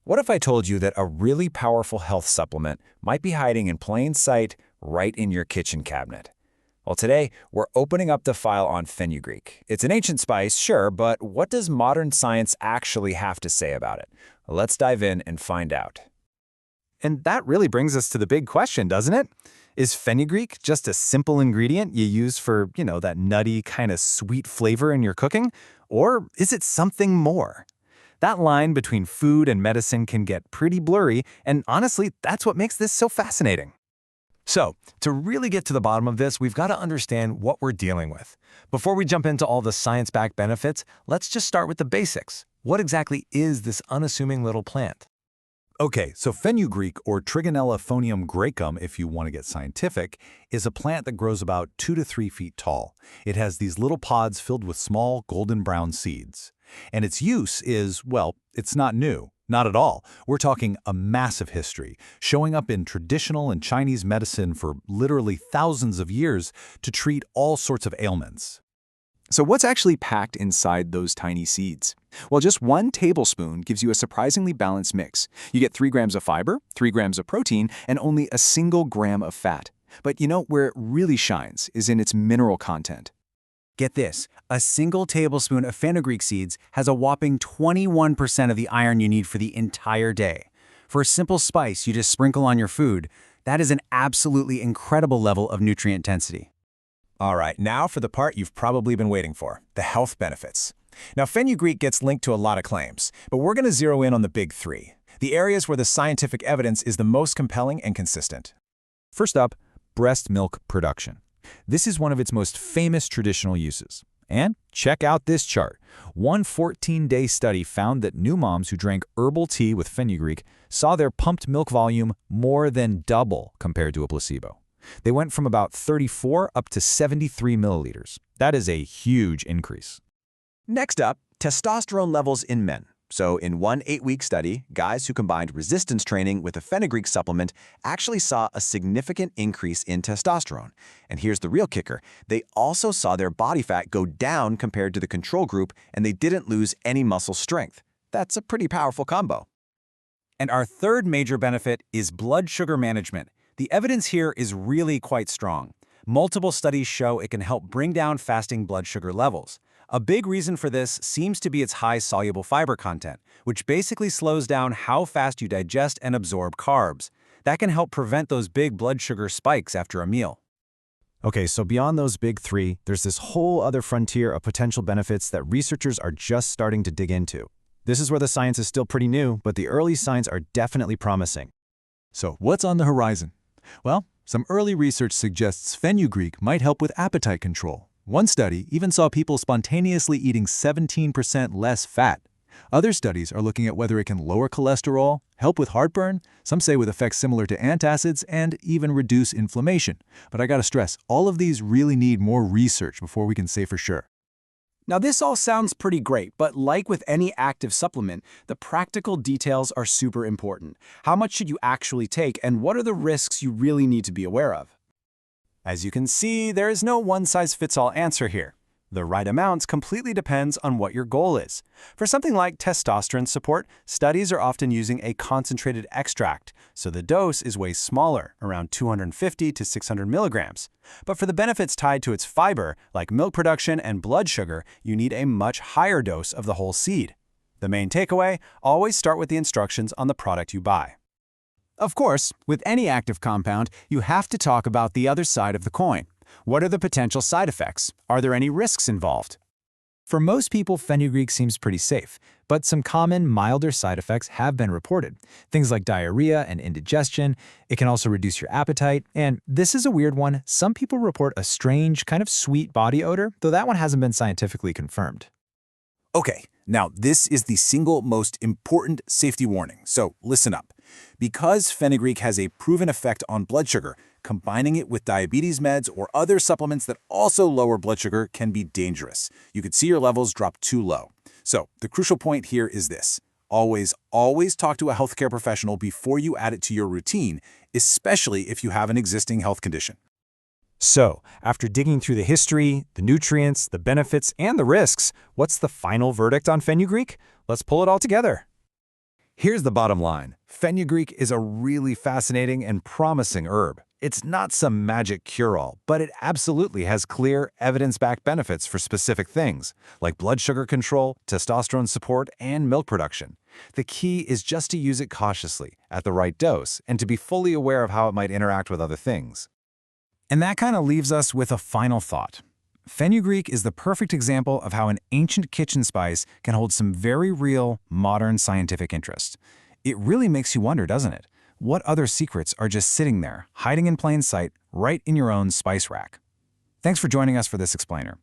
What if I told you that a really powerful health supplement might be hiding in plain sight right in your kitchen cabinet? Well, today, we're opening up the file on fenugreek. It's an ancient spice, sure, but what does modern science actually have to say about it? Let's dive in and find out. And that really brings us to the big question, doesn't it? Is fenugreek just a simple ingredient you use for, that nutty kind of sweet flavor in your cooking? Or is it something more? That line between food and medicine can get pretty blurry, and honestly, that's what makes this so fascinating. So, to really get to the bottom of this, we've got to understand what we're dealing with. Before we jump into all the science-backed benefits, let's just start with the basics. What exactly is this unassuming little plant? Okay, so fenugreek, or Trigonella foenum-graecum, if you want to get scientific, is a plant that grows about 2 to 3 feet tall. It has these little pods filled with small golden brown seeds. And its use is, well, it's not new. Not at all. We're talking a massive history, showing up in traditional and Chinese medicine for literally thousands of years to treat all sorts of ailments. So what's actually packed inside those tiny seeds? Well, just 1 tablespoon gives you a surprisingly balanced mix. You get 3 grams of fiber, 3 grams of protein, and only a single gram of fat. But where it really shines is in its mineral content. Get this, a single tablespoon of fenugreek seeds has a whopping 21% of the iron you need for the entire day. For a simple spice you just sprinkle on your food, that is an absolutely incredible level of nutrient density. All right, now for the part you've probably been waiting for, the health benefits. Now, fenugreek gets linked to a lot of claims, but we're going to zero in on the big 3, the areas where the scientific evidence is the most compelling and consistent. First up, breast milk production. This is one of its most famous traditional uses. And check out this chart. One 14-day study found that new moms who drank herbal tea with fenugreek saw their pumped milk volume more than double compared to a placebo. They went from about 34 up to 73 milliliters. That is a huge increase. Next up, testosterone levels in men. So in one 8-week study, guys who combined resistance training with a fenugreek supplement actually saw a significant increase in testosterone. And here's the real kicker. They also saw their body fat go down compared to the control group, and they didn't lose any muscle strength. That's a pretty powerful combo. And our third major benefit is blood sugar management. The evidence here is really quite strong. Multiple studies show it can help bring down fasting blood sugar levels. A big reason for this seems to be its high soluble fiber content, which basically slows down how fast you digest and absorb carbs. That can help prevent those big blood sugar spikes after a meal. Okay, so beyond those big 3, there's this whole other frontier of potential benefits that researchers are just starting to dig into. This is where the science is still pretty new, but the early signs are definitely promising. So what's on the horizon? Well, some early research suggests fenugreek might help with appetite control. One study even saw people spontaneously eating 17% less fat. Other studies are looking at whether it can lower cholesterol, help with heartburn, some say with effects similar to antacids, and even reduce inflammation. But I gotta stress, all of these really need more research before we can say for sure. Now this all sounds pretty great, but like with any active supplement, the practical details are super important. How much should you actually take, and what are the risks you really need to be aware of? As you can see, there is no one-size-fits-all answer here. The right amounts completely depends on what your goal is. For something like testosterone support, studies are often using a concentrated extract, so the dose is way smaller, around 250 to 600 milligrams. But for the benefits tied to its fiber, like milk production and blood sugar, you need a much higher dose of the whole seed. The main takeaway, always start with the instructions on the product you buy. Of course, with any active compound, you have to talk about the other side of the coin. What are the potential side effects? Are there any risks involved? For most people, fenugreek seems pretty safe, but some common, milder side effects have been reported. Things like diarrhea and indigestion. It can also reduce your appetite, and this is a weird one. Some people report a strange, kind of sweet body odor, though that one hasn't been scientifically confirmed. Okay, now this is the single most important safety warning, so listen up. Because fenugreek has a proven effect on blood sugar, combining it with diabetes meds or other supplements that also lower blood sugar can be dangerous. You could see your levels drop too low. So the crucial point here is this. Always talk to a healthcare professional before you add it to your routine, especially if you have an existing health condition. So, after digging through the history, the nutrients, the benefits, and the risks, what's the final verdict on fenugreek? Let's pull it all together. Here's the bottom line. Fenugreek is a really fascinating and promising herb. It's not some magic cure-all, but it absolutely has clear, evidence-backed benefits for specific things, like blood sugar control, testosterone support, and milk production. The key is just to use it cautiously, at the right dose, and to be fully aware of how it might interact with other things. And that kind of leaves us with a final thought. Fenugreek is the perfect example of how an ancient kitchen spice can hold some very real, modern scientific interest. It really makes you wonder, doesn't it? What other secrets are just sitting there, hiding in plain sight, right in your own spice rack? Thanks for joining us for this explainer.